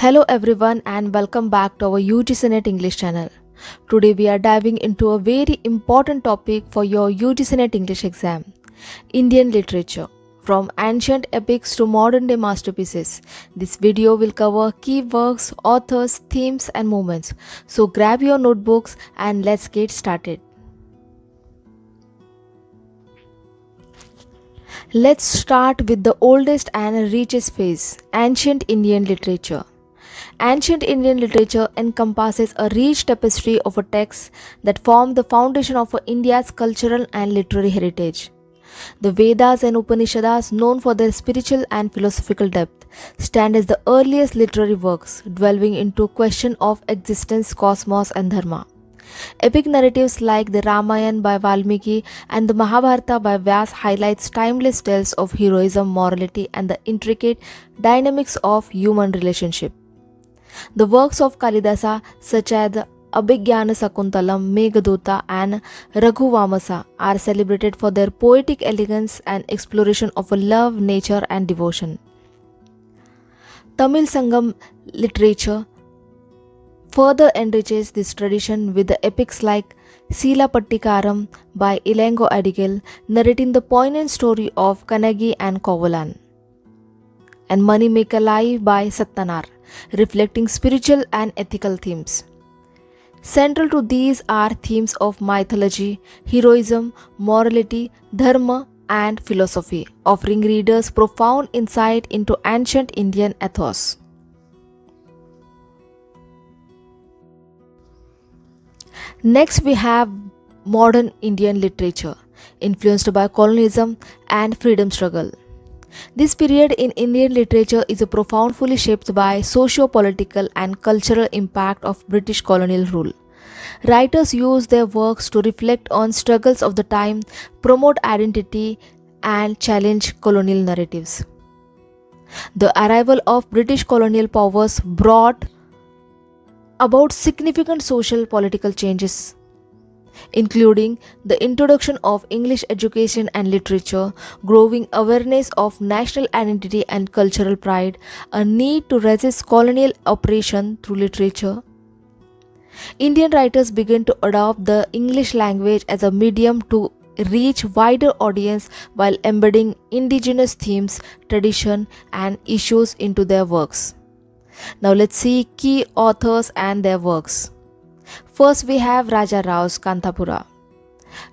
Hello everyone and welcome back to our UGC NET English channel. Today we are diving into a very important topic for your UGC NET English exam, Indian literature. From ancient epics to modern day masterpieces, this video will cover key works, authors, themes and moments. So grab your notebooks and let's get started. Let's start with the oldest and richest phase, ancient Indian literature. Ancient Indian literature encompasses a rich tapestry of texts that form the foundation of India's cultural and literary heritage. The Vedas and Upanishads, known for their spiritual and philosophical depth, stand as the earliest literary works delving into question of existence, cosmos and dharma. Epic narratives like the Ramayana by Valmiki and the Mahabharata by Vyas highlights timeless tales of heroism, morality and the intricate dynamics of human relationship. The works of Kalidasa such as Abhigyana Sakuntalam, Meghaduta and Raghuvamsa are celebrated for their poetic elegance and exploration of love, nature and devotion. Tamil Sangam literature further enriches this tradition with the epics like Sila Pattikaram by Ilango Adigal, narrating the poignant story of Kannagi and Kovalan, and Manimekalai by Sattanar, reflecting spiritual and ethical themes. Central to these are themes of mythology, heroism, morality, dharma, and philosophy, offering readers profound insight into ancient Indian ethos. Next, we have modern Indian literature, influenced by colonialism and freedom struggle. This period in Indian literature is profoundly shaped by socio-political and cultural impact of British colonial rule. Writers use their works to reflect on struggles of the time, promote identity, and challenge colonial narratives. The arrival of British colonial powers brought about significant social political changes, including the introduction of English education and literature, growing awareness of national identity and cultural pride, a need to resist colonial oppression through literature. Indian writers began to adopt the English language as a medium to reach wider audience while embedding indigenous themes, tradition, and issues into their works. Now let's see key authors and their works. First, we have Raja Rao's Kantapura.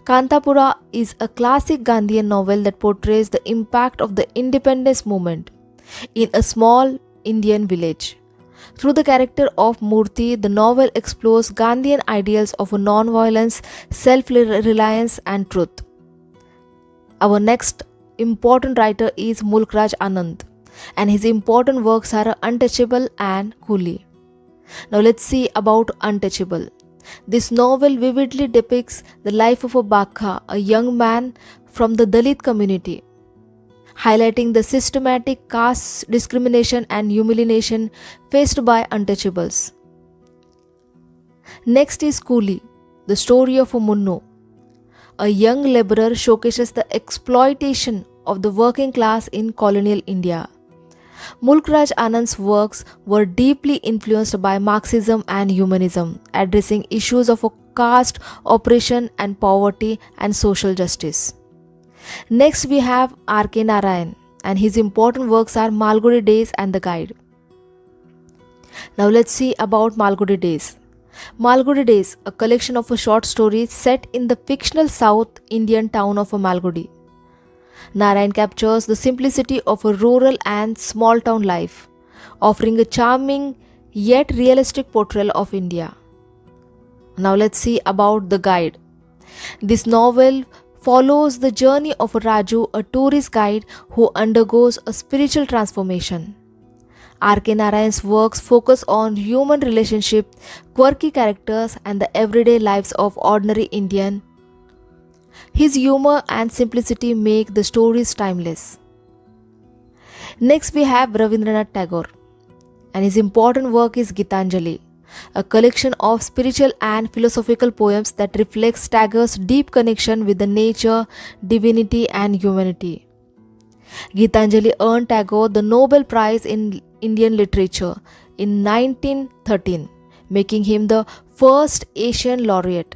Kantapura is a classic Gandhian novel that portrays the impact of the independence movement in a small Indian village. Through the character of Murthy, the novel explores Gandhian ideals of non-violence, self-reliance and truth. Our next important writer is Mulkraj Anand, and his important works are Untouchable and Coolie. Now let's see about Untouchable. This novel vividly depicts the life of a Bakha, a young man from the Dalit community, highlighting the systematic caste discrimination and humiliation faced by untouchables. Next is Coolie, the story of a Munnu. A young laborer showcases the exploitation of the working class in colonial India. Mulkraj Anand's works were deeply influenced by Marxism and humanism, addressing issues of caste, oppression and poverty and social justice. Next, we have R.K. Narayan, and his important works are Malgudi Days and The Guide. Now let's see about Malgudi Days. Malgudi Days, a collection of short stories set in the fictional South Indian town of Malgudi. Narayan captures the simplicity of a rural and small town life, offering a charming yet realistic portrayal of India. Now let's see about The Guide. This novel follows the journey of Raju, a tourist guide who undergoes a spiritual transformation. R.K. Narayan's works focus on human relationships, quirky characters and the everyday lives of ordinary Indian. His humor and simplicity make the stories timeless. Next, we have Rabindranath Tagore, and his important work is Gitanjali, a collection of spiritual and philosophical poems that reflects Tagore's deep connection with the nature, divinity and humanity. Gitanjali earned Tagore the Nobel Prize in Indian Literature in 1913, making him the first Asian laureate.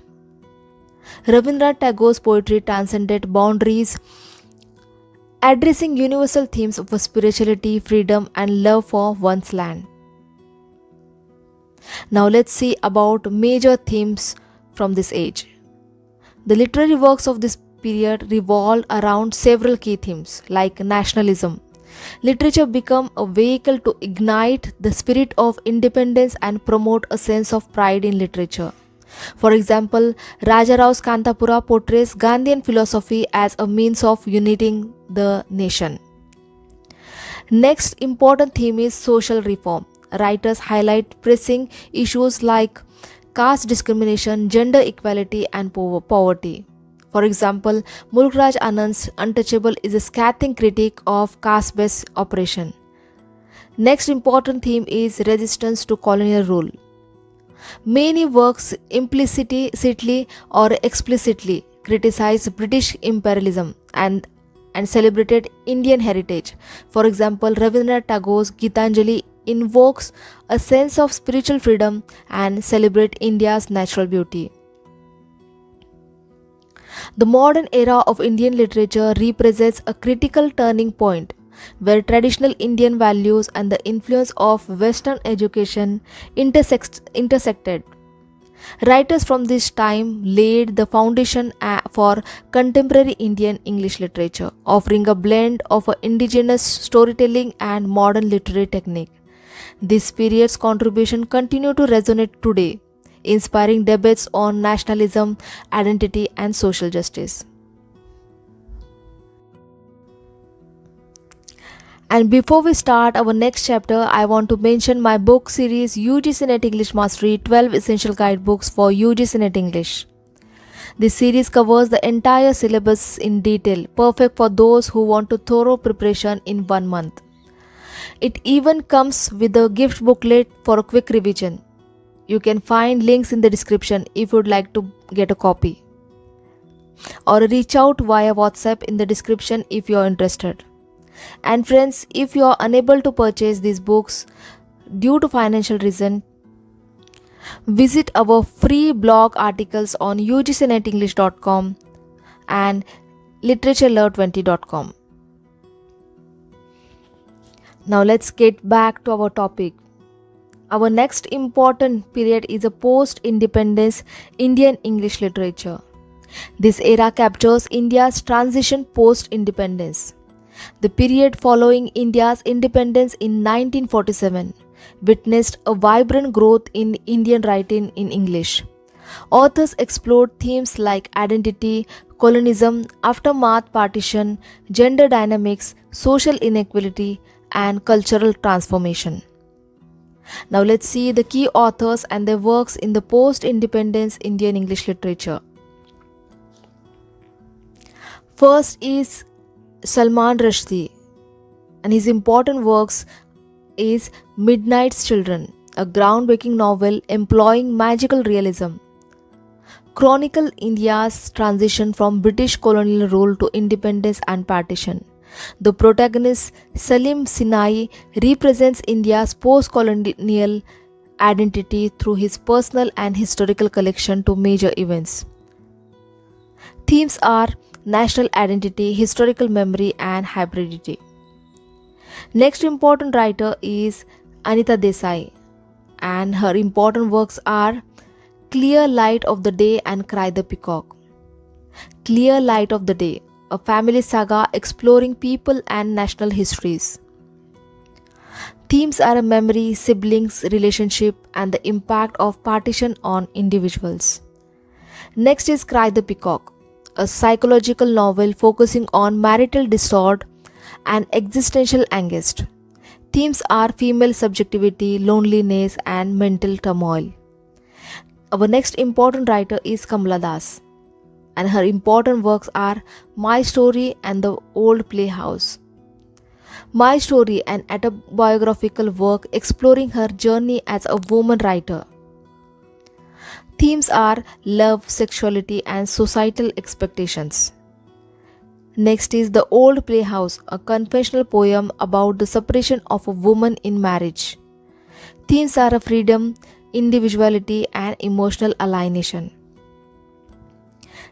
Rabindranath Tagore's poetry transcended boundaries, addressing universal themes of spirituality, freedom, and love for one's land. Now let's see about major themes from this age. The literary works of this period revolved around several key themes like nationalism. Literature became a vehicle to ignite the spirit of independence and promote a sense of pride in literature. For example, Raja Rao's Kantapura portrays Gandhian philosophy as a means of uniting the nation. Next important theme is social reform. Writers highlight pressing issues like caste discrimination, gender equality, and poverty. For example, Mulk Raj Anand's Untouchable is a scathing critique of caste-based oppression. Next important theme is resistance to colonial rule. Many works implicitly or explicitly criticize British imperialism and celebrated Indian heritage. For example, Rabindranath Tagore's Gitanjali invokes a sense of spiritual freedom and celebrates India's natural beauty. The modern era of Indian literature represents a critical turning point where traditional Indian values and the influence of Western education intersected. Writers from this time laid the foundation for contemporary Indian English literature, offering a blend of indigenous storytelling and modern literary technique. This period's contribution continue to resonate today, inspiring debates on nationalism, identity, and social justice. And before we start our next chapter, I want to mention my book series UGC NET English Mastery 12 Essential Guidebooks for UGC NET English. This series covers the entire syllabus in detail, perfect for those who want to thorough preparation in 1 month. It even comes with a gift booklet for a quick revision. You can find links in the description if you would like to get a copy. Or reach out via WhatsApp in the description if you are interested. And friends, if you are unable to purchase these books due to financial reason, visit our free blog articles on ugcnetenglish.com and literaturelove20.com. Now let's get back to our topic. Our next important period is a post-independence Indian English literature. This era captures India's transition post-independence. The period following India's independence in 1947 witnessed a vibrant growth in Indian writing in English. Authors explored themes like identity, colonialism, aftermath partition, gender dynamics, social inequality, and cultural transformation. Now let's see the key authors and their works in the post-independence Indian English literature. First is Salman Rushdie, and his important works is Midnight's Children, a groundbreaking novel employing magical realism. Chronicle India's transition from British colonial rule to independence and partition. The protagonist Salim Sinai represents India's post-colonial identity through his personal and historical connection to major events. Themes are national identity, historical memory, and hybridity. Next important writer is Anita Desai, and her important works are Clear Light of the Day and Cry the Peacock. Clear Light of the Day, a family saga exploring people and national histories. Themes are memory, siblings, relationship, and the impact of partition on individuals. Next is Cry the Peacock, a psychological novel focusing on marital discord and existential angst. Themes are female subjectivity, loneliness, and mental turmoil. Our next important writer is Kamala Das, and her important works are My Story and The Old Playhouse. My Story, an autobiographical work exploring her journey as a woman writer. Themes are love, sexuality, and societal expectations. Next is The Old Playhouse, a confessional poem about the separation of a woman in marriage. Themes are freedom, individuality, and emotional alienation.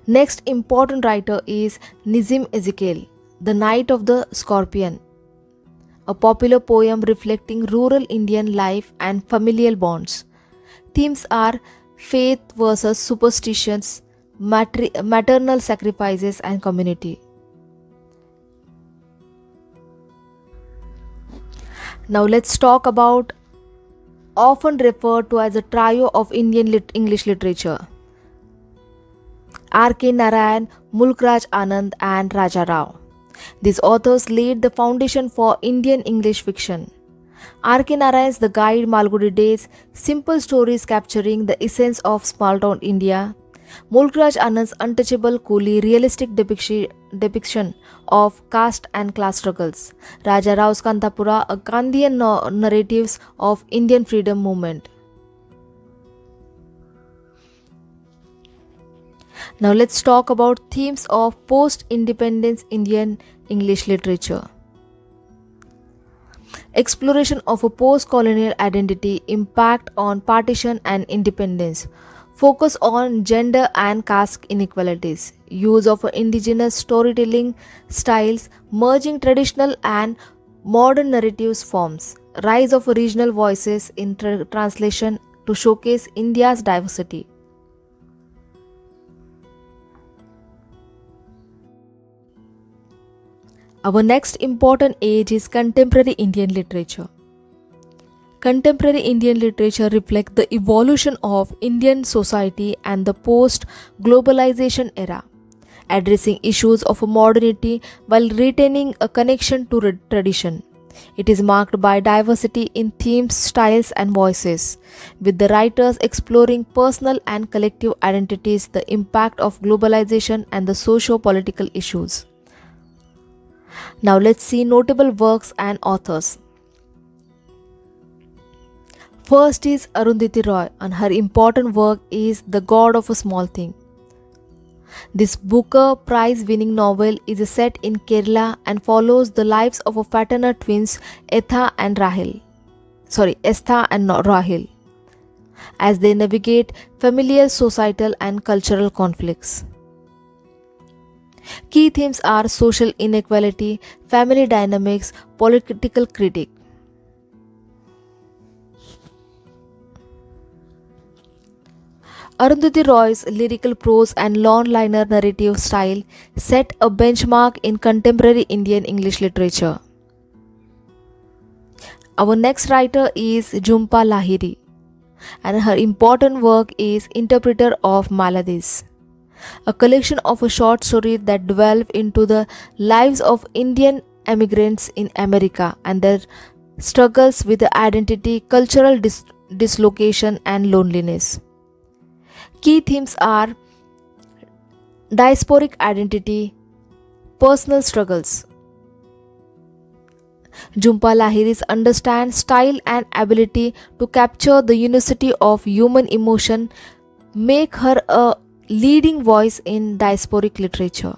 Next important writer is Nizam Ezekiel, The Night of the Scorpion, a popular poem reflecting rural Indian life and familial bonds. Themes are faith versus superstitions, maternal sacrifices, and community. Now let's talk about often referred to as a trio of Indian English literature. R.K. Narayan, Mulkraj Anand, and Raja Rao. These authors laid the foundation for Indian English fiction. R.K. Narayan's The Guide Malgudi Days, simple stories capturing the essence of small town India. Mulkraj Anand's untouchable, coolly realistic depiction of caste and class struggles. Raja Rao's Kantapura, a Gandhian narratives of Indian freedom movement. Now let's talk about themes of post-independence Indian English literature. Exploration of a post-colonial identity, impact on partition and independence. Focus on gender and caste inequalities. Use of indigenous storytelling styles, merging traditional and modern narratives forms. Rise of regional voices in translation to showcase India's diversity. Our next important age is contemporary Indian literature. Contemporary Indian literature reflects the evolution of Indian society and the post-globalization era, addressing issues of modernity while retaining a connection to tradition. It is marked by diversity in themes, styles, and voices, with the writers exploring personal and collective identities, the impact of globalization, and the socio-political issues. Now let's see notable works and authors. First is Arundhati Roy, and her important work is The God of a Small Thing. This Booker Prize winning novel is set in Kerala and follows the lives of a fraternal twins Estha and Rahil, as they navigate familial, societal, and cultural conflicts. Key themes are social inequality, family dynamics, political critique. Arundhati Roy's lyrical prose and long-liner narrative style set a benchmark in contemporary Indian English literature. Our next writer is Jhumpa Lahiri, and her important work is Interpreter of Maladies, a collection of short stories that delve into the lives of Indian immigrants in America and their struggles with identity, cultural dislocation, and loneliness. Key themes are diasporic identity, personal struggles. Jhumpa Lahiri's understands style and ability to capture the unicity of human emotion make her a leading voice in diasporic literature.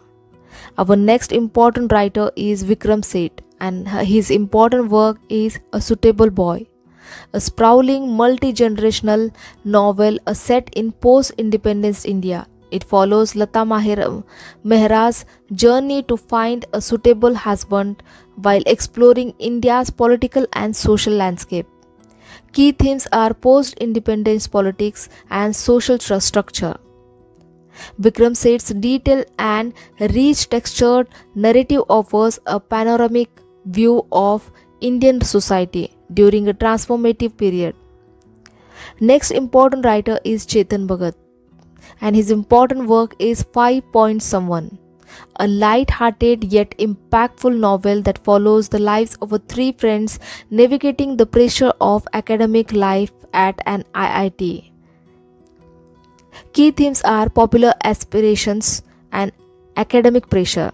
Our next important writer is Vikram Seth, and his important work is A Suitable Boy, a sprawling multi-generational novel set in post-independence India. It follows Lata Mehra's journey to find a suitable husband while exploring India's political and social landscape. Key themes are post-independence politics and social structure. Vikram Seth's detailed and rich textured narrative offers a panoramic view of Indian society during a transformative period. Next important writer is Chetan Bhagat, and his important work is 5 Point Someone, a light-hearted yet impactful novel that follows the lives of three friends navigating the pressure of academic life at an IIT. Key themes are popular aspirations and academic pressure.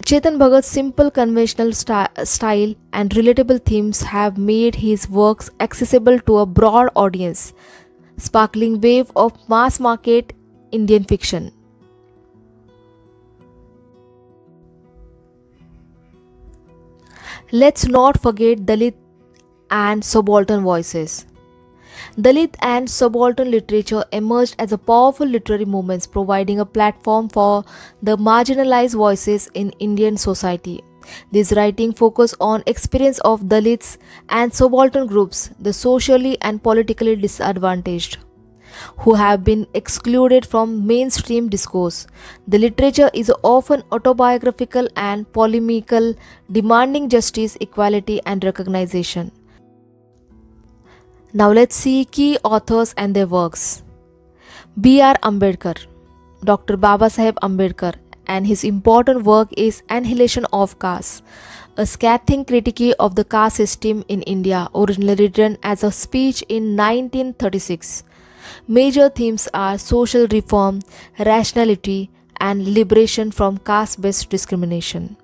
Chetan Bhagat's simple conventional style and relatable themes have made his works accessible to a broad audience, sparkling wave of mass market Indian fiction. Let's not forget Dalit and subaltern voices. Dalit and subaltern literature emerged as a powerful literary movements providing a platform for the marginalized voices in Indian society. This writing focused on experience of Dalits and subaltern groups, the socially and politically disadvantaged, who have been excluded from mainstream discourse. The literature is often autobiographical and polemical, demanding justice, equality, and recognition. Now let's see key authors and their works. B.R. Ambedkar, Dr. Babasaheb Ambedkar, and his important work is Annihilation of Caste, a scathing critique of the caste system in India, originally written as a speech in 1936. Major themes are social reform, rationality, and liberation from caste-based discrimination.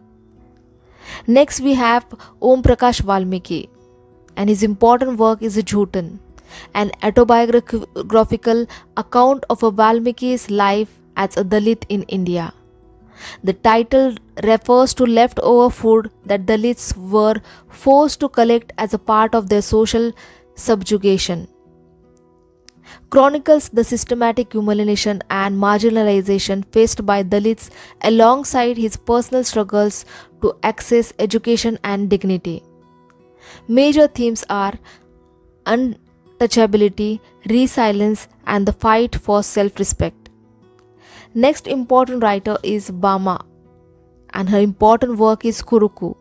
Next we have Om Prakash Valmiki, and his important work is Jhutan, an autobiographical account of a Valmiki's life as a Dalit in India. The title refers to leftover food that Dalits were forced to collect as a part of their social subjugation. Chronicles the systematic humiliation and marginalization faced by Dalits alongside his personal struggles to access education and dignity. Major themes are untouchability, resilience, and the fight for self-respect. Next important writer is Bama, and her important work is Kuruku,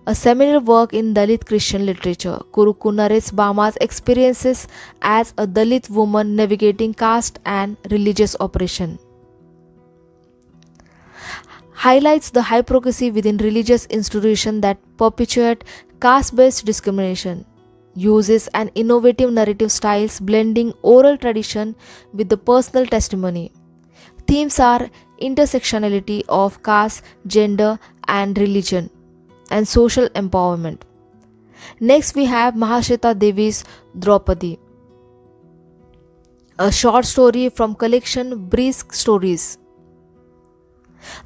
a seminal work in Dalit Christian literature. Kuruku narrates Bama's experiences as a Dalit woman navigating caste and religious oppression. Highlights the hypocrisy within religious institutions that perpetuate caste-based discrimination. Uses an innovative narrative styles blending oral tradition with the personal testimony. Themes are intersectionality of caste, gender, and religion, and social empowerment. Next we have Mahashweta Devi's Draupadi, a short story from collection Brisk Stories.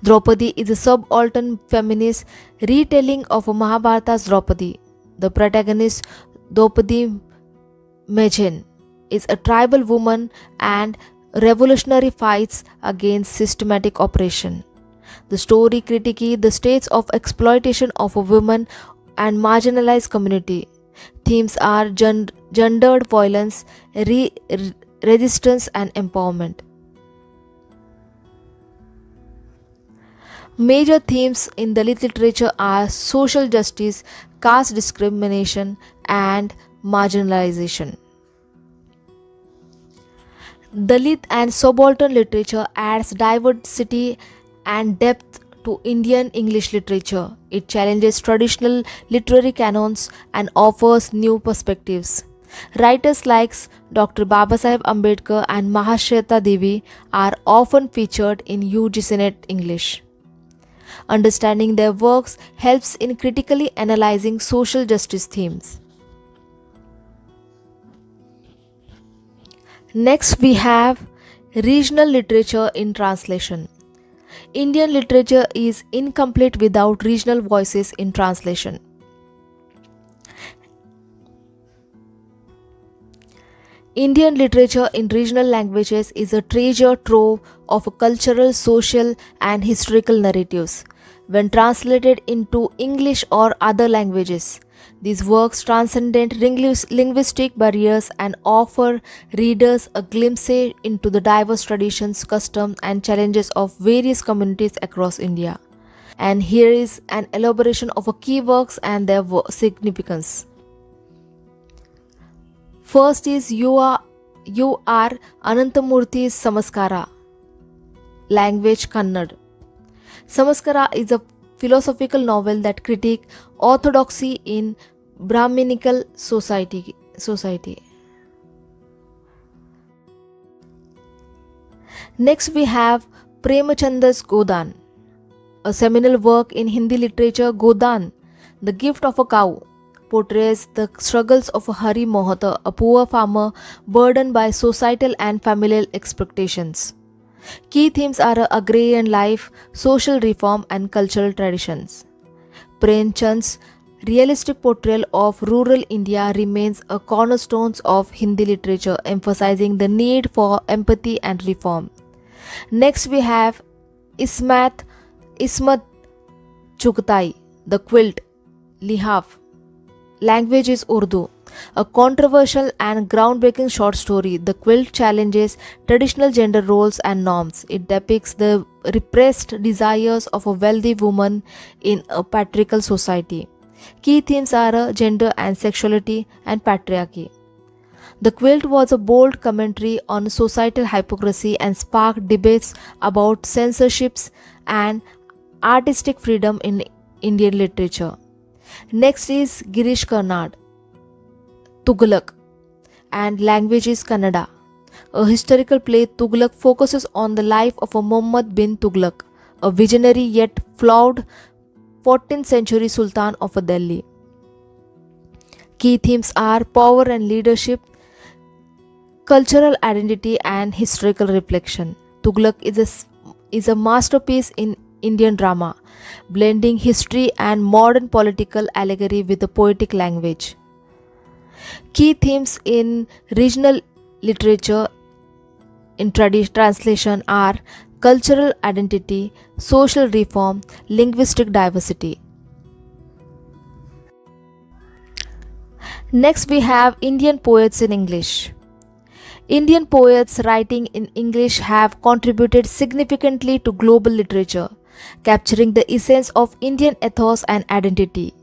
Draupadi is a subaltern feminist retelling of Mahabharata's Draupadi. The protagonist, Draupadi Mejen, is a tribal woman and revolutionary fights against systematic oppression. The story critiques the states of exploitation of women and marginalized community. Themes are gendered violence, resistance, and empowerment. Major themes in Dalit literature are social justice, caste discrimination, and marginalization. Dalit and subaltern literature adds diversity and depth to Indian English literature. It challenges traditional literary canons and offers new perspectives. Writers like Dr. Babasaheb Ambedkar and Mahashweta Devi are often featured in UGC NET English. Understanding their works helps in critically analyzing social justice themes. Next we have regional literature in translation. Indian literature is incomplete without regional voices in translation. Indian literature in regional languages is a treasure trove of cultural, social, and historical narratives. When translated into English or other languages, these works transcend linguistic barriers and offer readers a glimpse into the diverse traditions, customs, and challenges of various communities across India. And here is an elaboration of a key works and their significance. First is U.R. Anantamurthy's Samaskara, language Kannada. Samaskara is a philosophical novel that critiques orthodoxy in Brahminical society. Next we have Premachand's Godan, a seminal work in Hindi literature. Godan, the gift of a cow, portrays the struggles of Hari Mohata, a poor farmer burdened by societal and familial expectations. Key themes are agrarian life, social reform, and cultural traditions. Premchand's realistic portrayal of rural India remains a cornerstone of Hindi literature, emphasizing the need for empathy and reform. Next, we have Ismat Chugtai, The Quilt, Lihaf. Language is Urdu. A controversial and groundbreaking short story, The Quilt challenges traditional gender roles and norms. It depicts the repressed desires of a wealthy woman in a patriarchal society. Key themes are gender and sexuality and patriarchy. The Quilt was a bold commentary on societal hypocrisy and sparked debates about censorships and artistic freedom in Indian literature. Next is Girish Karnad, Tughlaq, and language is Kannada. A historical play, Tughlaq focuses on the life of a Muhammad bin Tughlaq, a visionary yet flawed 14th century Sultan of Delhi. Key themes are power and leadership, cultural identity, and historical reflection. Tughlaq is a masterpiece in Indian drama, blending history and modern political allegory with a poetic language. Key themes in regional literature in translation are cultural identity, social reform, linguistic diversity. Next, we have Indian poets in English. Indian poets writing in English have contributed significantly to global literature, capturing the essence of Indian ethos and identity.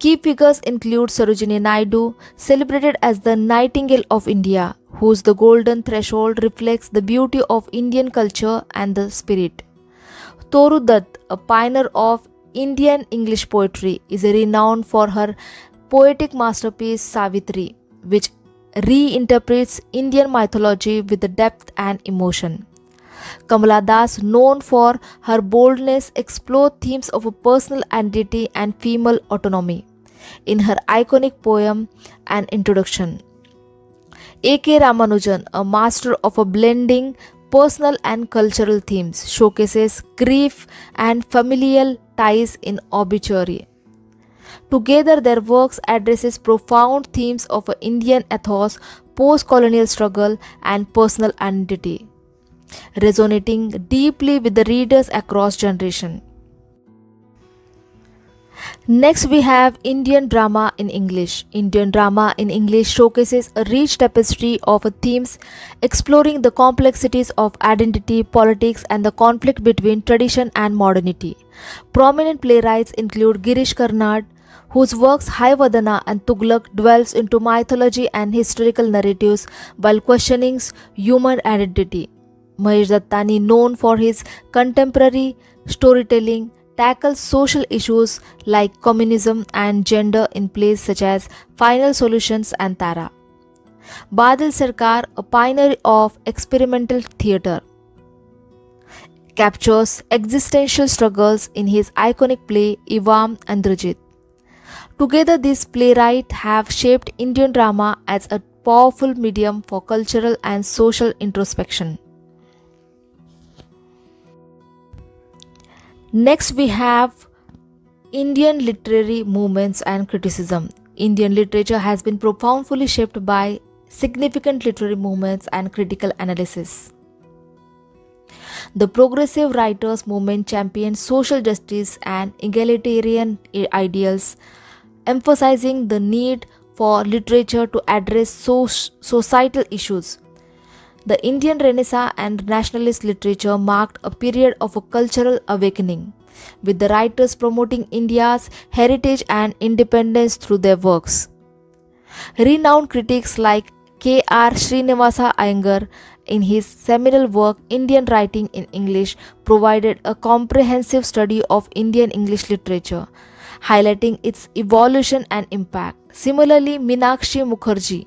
Key figures include Sarojini Naidu, celebrated as the Nightingale of India, whose The Golden Threshold reflects the beauty of Indian culture and the spirit. Toru Dutt, a pioneer of Indian English poetry, is renowned for her poetic masterpiece Savitri, which reinterprets Indian mythology with the depth and emotion. Kamala Das, known for her boldness, explored themes of a personal identity and female autonomy in her iconic poem An Introduction. A.K. Ramanujan, a master of a blending personal and cultural themes, showcases grief and familial ties in Obituary. Together, their works addresses profound themes of Indian ethos, post-colonial struggle, and personal identity, resonating deeply with the readers across generations. Next, we have Indian drama in English. Indian drama in English showcases a rich tapestry of themes exploring the complexities of identity, politics, and the conflict between tradition and modernity. Prominent playwrights include Girish Karnad, whose works Hayavadana and Tughlaq dwells into mythology and historical narratives while questioning human identity. Mahesh Dattani, known for his contemporary storytelling, tackles social issues like communism and gender in plays such as Final Solutions and Tara. Badal Sarkar, a pioneer of experimental theatre, captures existential struggles in his iconic play Ivam Andrajit. Together, these playwrights have shaped Indian drama as a powerful medium for cultural and social introspection. Next, we have Indian literary movements and criticism. Indian literature has been profoundly shaped by significant literary movements and critical analysis. The progressive writers' movement championed social justice and egalitarian ideals, emphasizing the need for literature to address societal issues. The Indian Renaissance and Nationalist literature marked a period of a cultural awakening, with the writers promoting India's heritage and independence through their works. Renowned critics like K.R. Srinivasa Iyengar, in his seminal work Indian Writing in English, provided a comprehensive study of Indian English literature, highlighting its evolution and impact. Similarly, Meenakshi Mukherjee,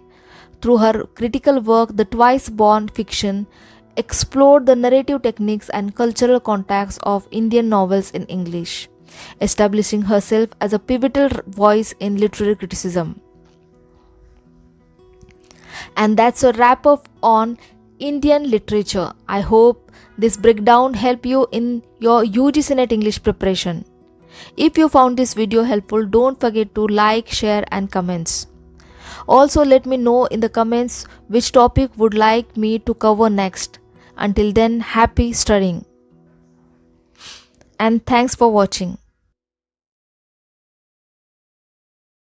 through her critical work The Twice Born Fiction, explored the narrative techniques and cultural context of Indian novels in English, establishing herself as a pivotal voice in literary criticism. And that's a wrap up on Indian literature. I hope this breakdown helped you in your UGC NET English preparation. If you found this video helpful, don't forget to like, share and comments. Also let me know in the comments which topic would like me to cover next. Until then, happy studying and thanks for watching.